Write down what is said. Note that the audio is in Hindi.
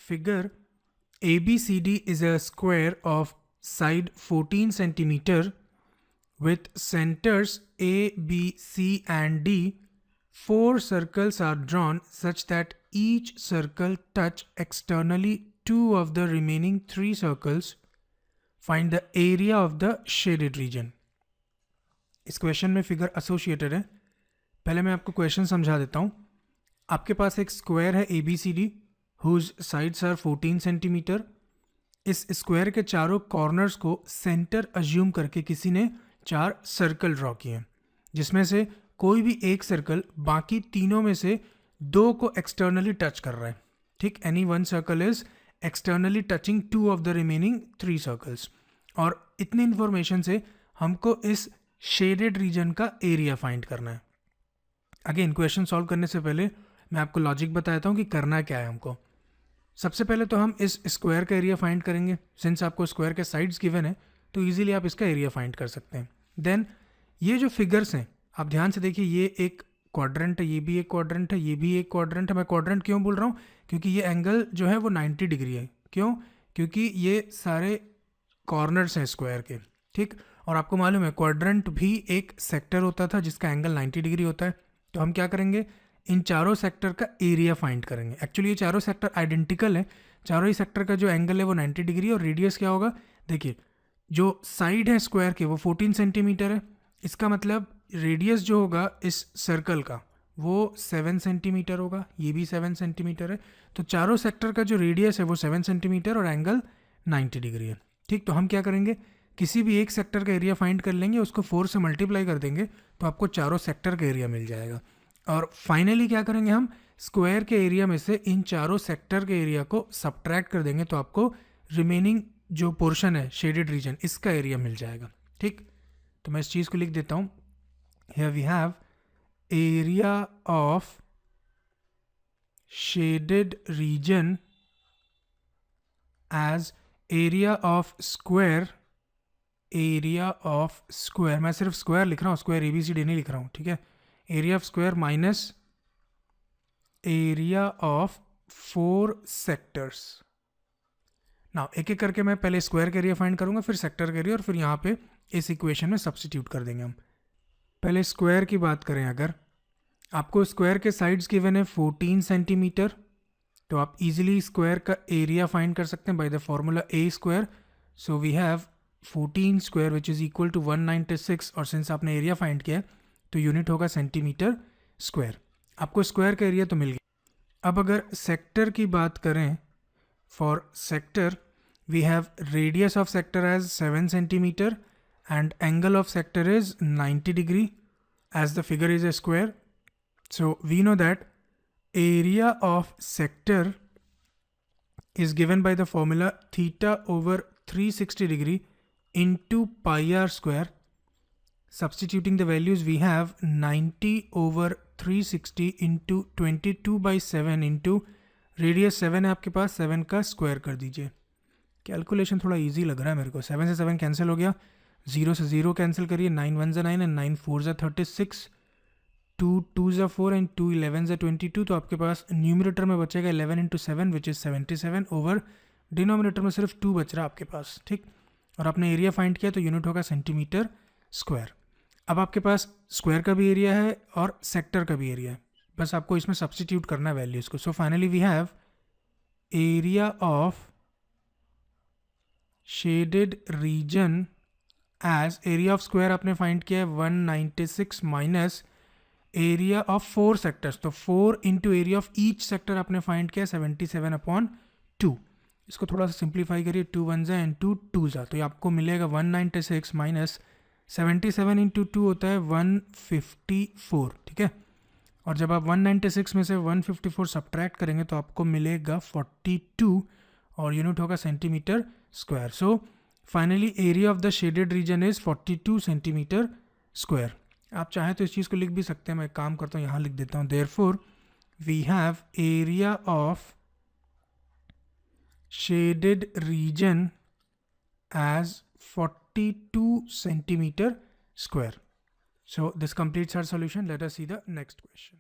figure ABCD is a square of side 14 centimeter with centers A, B, C and D. 4 circles are drawn such that each circle touch externally 2 of the remaining 3 circles. Find the area of the shaded region. इस क्वेश्चन में फिगर एसोसिएटेड है. पहले मैं आपको क्वेश्चन समझा देता हूँ. आपके पास एक स्क्वायर है ABCD whose sides are 14 centimetre. इस स्क्वायर के चारों कॉर्नर्स को सेंटर अज्यूम करके किसी ने 4 सर्कल ड्रॉ किए हैं, जिसमें से कोई भी एक सर्कल बाकी तीनों में से 2 को एक्सटर्नली टच कर रहा है. ठीक, any one circle is externally touching 2 of the remaining 3 circles. और इतनी इंफॉर्मेशन से हमको इस शेडेड रीजन का एरिया फाइंड करना है. अगेन क्वेश्चन सॉल्व करने से पहले मैं आपको लॉजिक बताता हूँ कि करना क्या है हमको. सबसे पहले तो हम इस स्क्वायर का एरिया फाइंड करेंगे. सिंस आपको स्क्वायर के साइड्स गिवन है तो इजीली आप इसका एरिया फाइंड कर सकते हैं. देन ये जो फिगर्स हैं आप ध्यान से देखिए, ये एक क्वाड्रेंट है, ये भी एक क्वाड्रेंट है, ये भी एक क्वाड्रेंट है. मैं क्वाड्रेंट क्यों बोल रहा हूँ? क्योंकि ये एंगल जो है वो 90 डिग्री है. क्यों? क्योंकि ये सारे कॉर्नर्स हैं स्क्वायर के. ठीक, और आपको मालूम है क्वाड्रेंट भी एक सेक्टर होता था जिसका एंगल 90 डिग्री होता है. तो हम क्या करेंगे, इन चारों सेक्टर का एरिया फाइंड करेंगे. एक्चुअली ये चारों सेक्टर आइडेंटिकल है. चारों ही सेक्टर का जो एंगल है वो 90 डिग्री और रेडियस क्या होगा. देखिए जो साइड है स्क्वायर के वो 14 सेंटीमीटर है. इसका मतलब रेडियस जो होगा इस सर्कल का वो 7 सेंटीमीटर होगा. ये भी 7 सेंटीमीटर है. तो चारों सेक्टर का जो रेडियस है वो 7 सेंटीमीटर और एंगल 90 डिग्री है. ठीक, तो हम क्या करेंगे, किसी भी एक सेक्टर का एरिया फाइंड कर लेंगे, उसको 4 से मल्टीप्लाई कर देंगे तो आपको चारों सेक्टर का एरिया मिल जाएगा. और फाइनली क्या करेंगे, हम स्क्वायर के एरिया में से इन चारों सेक्टर के एरिया को सब्ट्रैक्ट कर देंगे तो आपको रिमेनिंग जो पोर्शन है शेडेड रीजन इसका एरिया मिल जाएगा. ठीक, तो मैं इस चीज़ को लिख देता हूँ. Here we have area of shaded region as area of square. Area of square, मैं सिर्फ स्क्वायर लिख रहा हूँ, स्क्वायर ABCD नहीं लिख रहा हूँ. ठीक है, area of square minus area of 4 sectors. Now एक एक करके मैं पहले स्क्वायर का एरिया फाइंड करूंगा, फिर सेक्टर का एरिया, और फिर यहाँ पे इस इक्वेशन में सब्स्टिट्यूट कर देंगे हम. पहले स्क्वायर की बात करें, अगर आपको स्क्वायर के साइड्स गिवन है 14 सेंटीमीटर तो आप इजीली स्क्वायर का एरिया फाइंड कर सकते हैं by the formula A square. So we have 14 square which is equal to 196. और सिंस आपने एरिया फाइंड किया है तो यूनिट होगा सेंटीमीटर स्क्वायर. आपको स्क्वायर का एरिया तो मिल गया. अब अगर सेक्टर की बात करें, for sector we have radius of sector as 7 centimetre and angle of sector is 90 degree as the figure is a square. So we know that area of sector is given by the formula theta over 360 degree into pi r square. Substituting the values we have 90 over 360 into 22 by 7 into radius 7 है आपके पास, 7 का स्क्वायर कर दीजिए. कैलकुलेशन थोड़ा इजी लग रहा है मेरे को. 7 से 7 कैंसिल हो गया, 0 से 0 कैंसिल करिए, 9 1 9 एंड 9 4 36, 2 2 4 एंड 2 11 22. तो आपके पास न्यूमरेटर में बचेगा 11 into 7 which is 77 over denominator में सिर्फ 2 बच रहा है आपके पास. ठीक, और आपने एरिया फाइंड किया तो यूनिट होगा सेंटीमीटर स्क्वायर. अब आपके पास स्क्वायर का भी एरिया है और सेक्टर का भी एरिया है, बस आपको इसमें सब्स्टिट्यूट करना है वैल्यूज़ को. So finally we have area of shaded region as area of square आपने फाइंड किया है 196 माइनस एरिया ऑफ 4 सेक्टर्स. तो 4 into area of each sector आपने फाइंड किया 77/2. इसको थोड़ा सा सिंप्लीफाई करिए, 2 1 एंड 2 2 तो ये आपको मिलेगा 196 माइनस 77 इंटू 2 होता है 154. ठीक है, और जब आप 196 में से 154 सब्ट्रैक्ट करेंगे तो आपको मिलेगा 42 और यूनिट होगा centimetre square. So finally area of the shaded region is 42 centimetre square. आप चाहें तो इस चीज़ को लिख भी सकते हैं, मैं एक काम करता हूँ यहाँ लिख देता हूँ. Therefore we have area of shaded region as 42 centimeter square. So this completes our solution. Let us see the next question.